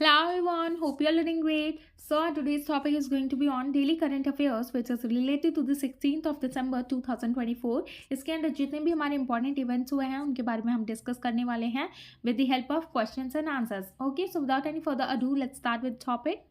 Hello everyone, hope you are doing great. So today's topic is going to be on daily current affairs which is related to the 16th of December 2024. इसके अंदर जितने भी हमारे important events हुए हैं उनके बारे में हम डिस्कस करने वाले हैं with the help of questions and answers. Okay, so without any further ado, let's start with topic.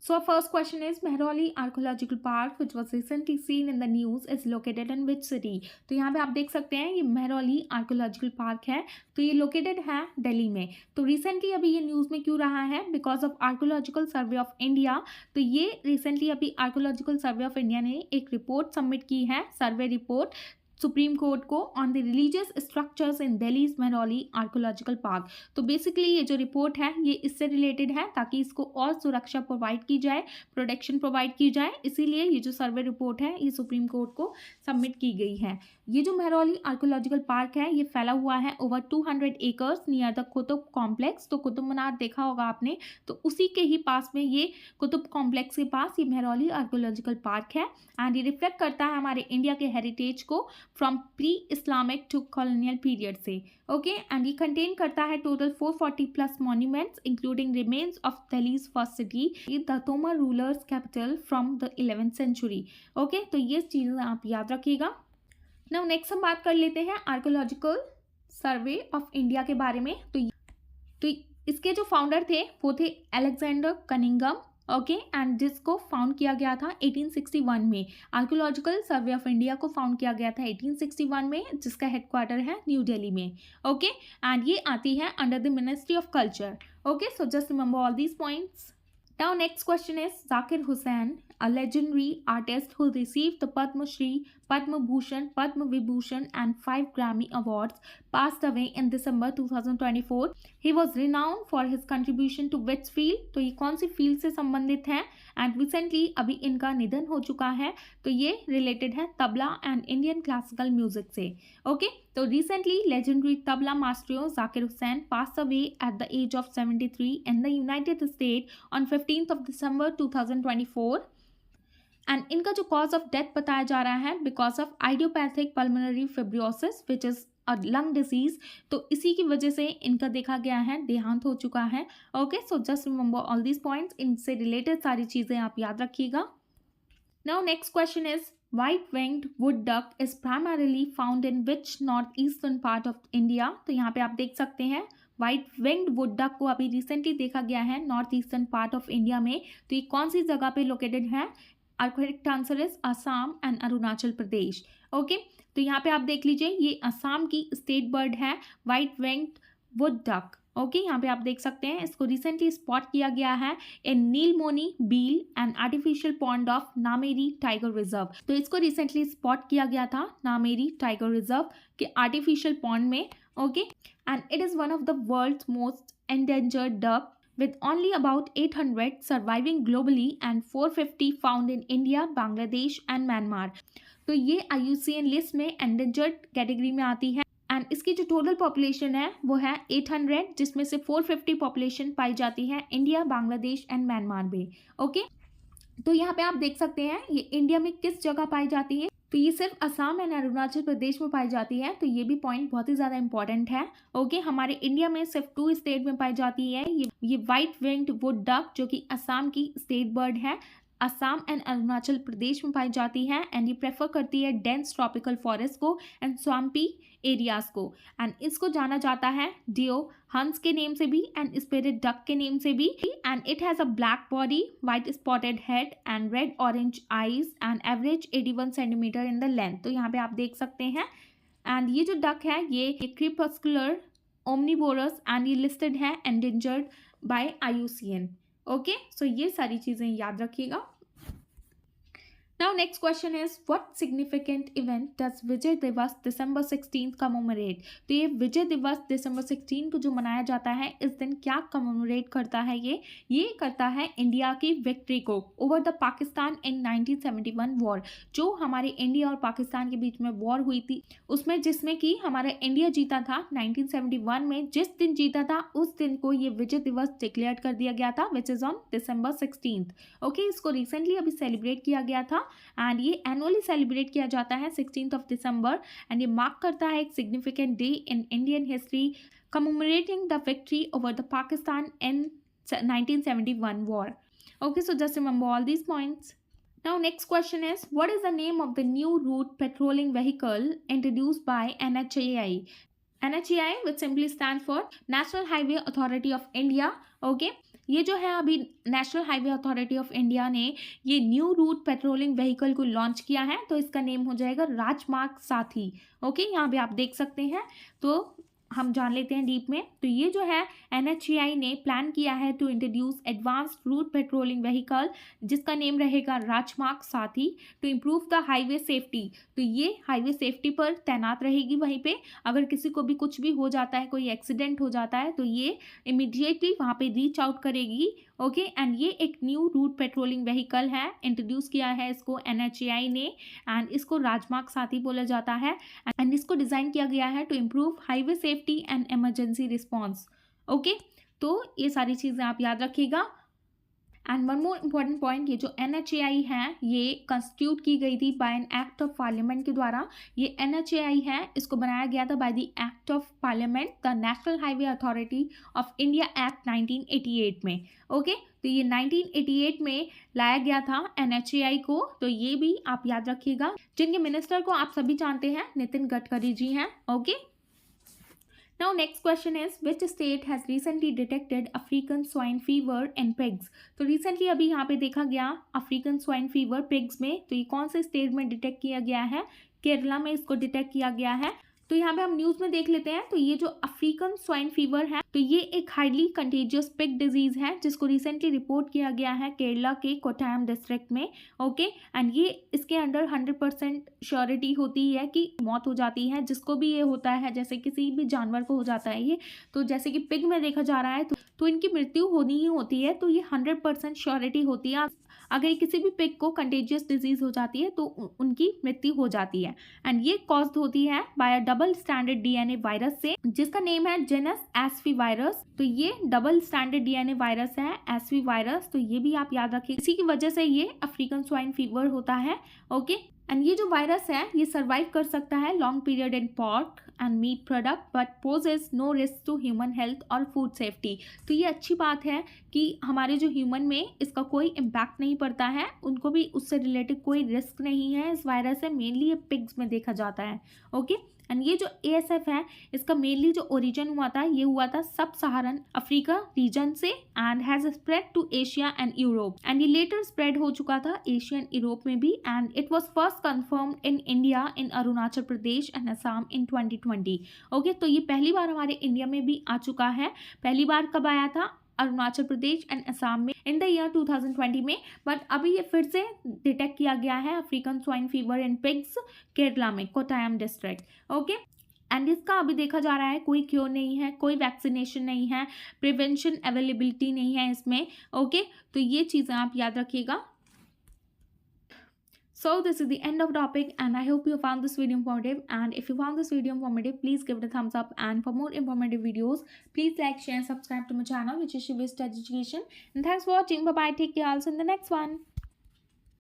So our first question is Mehrauli Archaeological Park which was recently seen in the news is located in which city? तो यहाँ पे आप देख सकते हैं ये Mehrauli archaeological park है, तो ये लोकेटेड है दिल्ली में. तो रिसेंटली अभी ये न्यूज़ में क्यों रहा है? Because of archaeological survey of India. तो ये रिसेंटली अभी आर्कोलॉजिकल सर्वे ऑफ इंडिया ने एक रिपोर्ट सबमिट की है, सर्वे रिपोर्ट सुप्रीम कोर्ट को on the religious structures in Delhi's Mehrauli archaeological park. तो बेसिकली ये जो रिपोर्ट है ये इससे रिलेटेड है ताकि इसको और सुरक्षा प्रोवाइड की जाए, प्रोटेक्शन प्रोवाइड की जाए, इसीलिए ये जो सर्वे रिपोर्ट है ये सुप्रीम कोर्ट को सबमिट की गई है. ये जो मेहरौली आर्कोलॉजिकल पार्क है ये फैला हुआ है over 200 acres near the Qutub complex. तो कुतुब मीनार देखा होगा आपने, तो उसी के ही पास में ये कुतुब कॉम्प्लेक्स के पास ये मेहरौली आर्कोलॉजिकल पार्क है. एंड ये रिफ्लेक्ट करता है हमारे इंडिया के हेरिटेज को from pre Islamic to colonial period से. ओके, एंड ये कंटेन करता है total 440 plus monuments including remains of Delhi's first city, the Tomar rulers capital from the 11th century. Okay, तो ये चीज़ें आप याद रखिएगा. नाउ नेक्स्ट हम बात कर लेते हैं आर्कोलॉजिकल सर्वे ऑफ इंडिया के बारे में. तो इसके जो फाउंडर थे वो थे अलेक्जेंडर कनिंगम. ओके, एंड जिसको फाउंड किया गया था 1861 में. आर्कोलॉजिकल सर्वे ऑफ इंडिया को फाउंड किया गया था 1861 में, जिसका हेडक्वार्टर है न्यू दिल्ली में. ओके, एंड ये आती है under the ministry of culture. Okay, so just remember all these points. Now next question is Zakir Hussain, a legendary artist who received the Padma Shri, Padma Bhushan, Padma Vibhushan and 5 Grammy Awards, passed away in December 2024. He was renowned for his contribution to which field? तो ये कौन सी field से संबंधित है? And recently अभी इनका निधन हो चुका है, तो ये रिलेटेड है tabla and Indian classical music से. ओके, तो recently legendary tabla maestro Zakir Hussain pass away at the age of 73 in the United State on 15th of December 2024. And इनका जो कॉज ऑफ डेथ बताया जा रहा है because of idiopathic pulmonary fibrosis which is a lung disease. तो इसी की वजह से इनका देखा गया है देहांत हो चुका है. Okay, so just remember all these points, इनसे रिलेटेड सारी चीज़ें आप याद रखिएगा. Now next question is white-winged wood duck is primarily found in which northeastern part of India? तो यहाँ पे आप देख सकते हैं वाइट विंग्ड वुड डक को अभी रिसेंटली देखा गया है north eastern part of India में. तो ये कौन सी जगह पे लोकेटेड है? Correct answer is Assam and Arunachal Pradesh. Okay, तो यहाँ पे आप देख लीजिए ये असम की स्टेट बर्ड है white winged wood duck. Okay, यहाँ पे आप देख सकते हैं इसको रिसेंटली स्पॉट किया गया है in Neelmoni beel and artificial pond of Nameri tiger reserve. तो इसको रिसेंटली स्पॉट किया गया था नामेरी टाइगर रिजर्व के आर्टिफिशियल पॉन्ड में. Okay, and it is one of the world's most endangered duck with only about 800 surviving globally and 450 found in India, Bangladesh and Myanmar. तो ये IUCN list में endangered category में आती है. And इसकी जो टोटल पॉपुलेशन है वो है 800, जिसमें से 450 पॉपुलेशन पाई जाती है इंडिया, बांग्लादेश एंड म्यांमार में. ओके, तो यहाँ पे आप देख सकते हैं ये इंडिया में किस जगह पाई जाती है. तो ये सिर्फ असम एंड अरुणाचल प्रदेश में पाई जाती है. तो ये भी पॉइंट बहुत ही ज़्यादा इंपॉर्टेंट है. ओके, हमारे इंडिया में सिर्फ 2 स्टेट में पाई जाती है ये वाइट विंग्ड वुड डक, जो कि असम की स्टेट बर्ड है. असम एंड अरुणाचल प्रदेश में पाई जाती है एंड ये प्रेफर करती है डेंस ट्रॉपिकल फॉरेस्ट को एंड स्वाम्पी एरियाज को. एंड इसको जाना जाता है डियो हंस के नेम से भी एंड स्पिरिट डक के नेम से भी. And it has a black body, white spotted head and red orange eyes and average 81 centimetre in the length. तो यहाँ पे आप देख सकते हैं. एंड ये जो डक है ये क्रीपस्कुलर ओमनीवोरस एंड ये लिस्टेड है एंडेंजर्ड बाय IUCN. ओके, सो ये सारी चीज़ें याद रखिएगा. Now next question is what significant event does विजय दिवस December 16 commemorate? तो ये विजय दिवस December 16 को जो मनाया जाता है इस दिन क्या कमोमरेट करता है? ये करता है इंडिया की विक्ट्री को over the Pakistan in 1971 war. जो हमारे इंडिया और पाकिस्तान के बीच में वॉर हुई थी उसमें जिसमें कि हमारा इंडिया जीता था 1971 में. जिस दिन जीता था उस दिन को ये विजय दिवस डिक्लेयर कर दिया गया था which is on December 16. Okay, इसको रिसेंटली अभी सेलिब्रेट किया गया था एंड ये एनुअली सेलिब्रेट किया जाता है 16th of December एंड ये मार्क करता है एक significant day in Indian history commemorating the victory over the Pakistan in 1971 war. Okay, so just remember all these points. Now next question is, what is the name of the new route patrolling vehicle introduced by NHAI? NHAI which simply stands for National Highway Authority of India. Okay, ये जो है अभी national highway authority of India ने ये new root patrolling vehicle को launch किया है, तो इसका नेम हो जाएगा राजमार्ग साथी. ओके, यहाँ पे आप देख सकते हैं. तो हम जान लेते हैं डीप में. तो ये जो है NHAI ने प्लान किया है to introduce advanced route patrolling vehicle जिसका नेम रहेगा Rajmarg Saathi to improve the highway safety. तो ये हाईवे सेफ्टी पर तैनात रहेगी. वहीं पे अगर किसी को भी कुछ भी हो जाता है, कोई एक्सीडेंट हो जाता है, तो ये इमीडिएटली वहाँ पे रीच आउट करेगी. ओके, एंड ये एक न्यू रूट पेट्रोलिंग व्हीकल है, इंट्रोड्यूस किया है इसको NHAI ने, एंड इसको राजमार्ग साथी बोला जाता है. एंड इसको डिज़ाइन किया गया है to improve highway safety and emergency response. Okay, तो ये सारी चीज़ें आप याद रखिएगा. And one more important point, ये जो NHAI है ये कंस्टिट्यूट की गई थी by an act of parliament के द्वारा. ये NHAI है, इसको बनाया गया था by the act of parliament, the national highway authority of India act 1988 में. ओके, तो ये 1988 में लाया गया था NHAI को. तो ये भी आप याद रखिएगा. जिनके मिनिस्टर को आप सभी जानते हैं, नितिन गडकरी जी हैं. Okay, now next question is, which state has recently detected African swine fever in pigs? तो recently अभी यहाँ पे देखा गया African swine fever pigs में. तो ये कौन से स्टेट में डिटेक्ट किया गया है? केरला में इसको डिटेक्ट किया गया है. तो यहाँ पे हम न्यूज़ में देख लेते हैं. तो ये जो अफ्रीकन स्वाइन फीवर है, तो ये एक हाईली कंटेजियस पिग डिजीज है जिसको रिसेंटली रिपोर्ट किया गया है केरला के कोट्टायम डिस्ट्रिक्ट में. ओके, एंड ये इसके अंडर 100% श्योरिटी होती है कि मौत हो जाती है जिसको भी ये होता है, जैसे किसी भी जानवर को हो जाता है ये. तो जैसे कि पिग में देखा जा रहा है, तो इनकी मृत्यु होनी ही होती है. तो ये 100% श्योरिटी होती है. अगर किसी भी पिग को कंटेजियस डिजीज हो जाती है तो उनकी मृत्यु हो जाती है. एंड ये कॉज्ड होती है by a double standard DNA virus से जिसका नेम है जेनस एसवी वायरस. तो ये डबल स्टैंडर्ड DNA वायरस है, एसवी वायरस. तो ये भी आप याद रखिए, इसी की वजह से ये अफ्रीकन स्वाइन फीवर होता है. ओके, एंड ये जो वायरस है ये सर्वाइव कर सकता है long period in pork and meat product but poses no risk to human health और फूड सेफ्टी. तो ये अच्छी बात है कि हमारे जो ह्यूमन में इसका कोई इम्पैक्ट नहीं पड़ता है, उनको भी उससे रिलेटेड कोई रिस्क नहीं है इस वायरस से. मेनली ये पिग्स में देखा जाता है. ओके, एंड ये जो ASF है इसका मेनली जो ओरिजिन हुआ था, ये हुआ था सब सहारन अफ्रीका रीजन से and has spread to Asia and Europe. And ये लेटर स्प्रेड हो चुका था एशिया एंड यूरोप में भी. And it was first confirmed in India in Arunachal Pradesh and Assam in 2020. Okay, तो ये पहली बार हमारे इंडिया में भी आ चुका है. पहली बार कब आया था? अरुणाचल प्रदेश एंड असम में इन द ईयर 2020 में. बट अभी ये फिर से डिटेक्ट किया गया है African swine fever in pigs Kerala में कोट्टायम डिस्ट्रिक्ट. ओके, एंड इसका अभी देखा जा रहा है कोई क्योर नहीं है, कोई वैक्सीनेशन नहीं है, प्रिवेंशन अवेलेबिलिटी नहीं है इसमें. ओके, तो ये चीज़ें आप याद रखिएगा. So this is the end of topic and I hope you found this video informative, and if you found this video informative please give it a thumbs up, and for more informative videos please like, share and subscribe to my channel which is Shivi's Education. And thanks for watching. Bye bye, take care, also in the next one.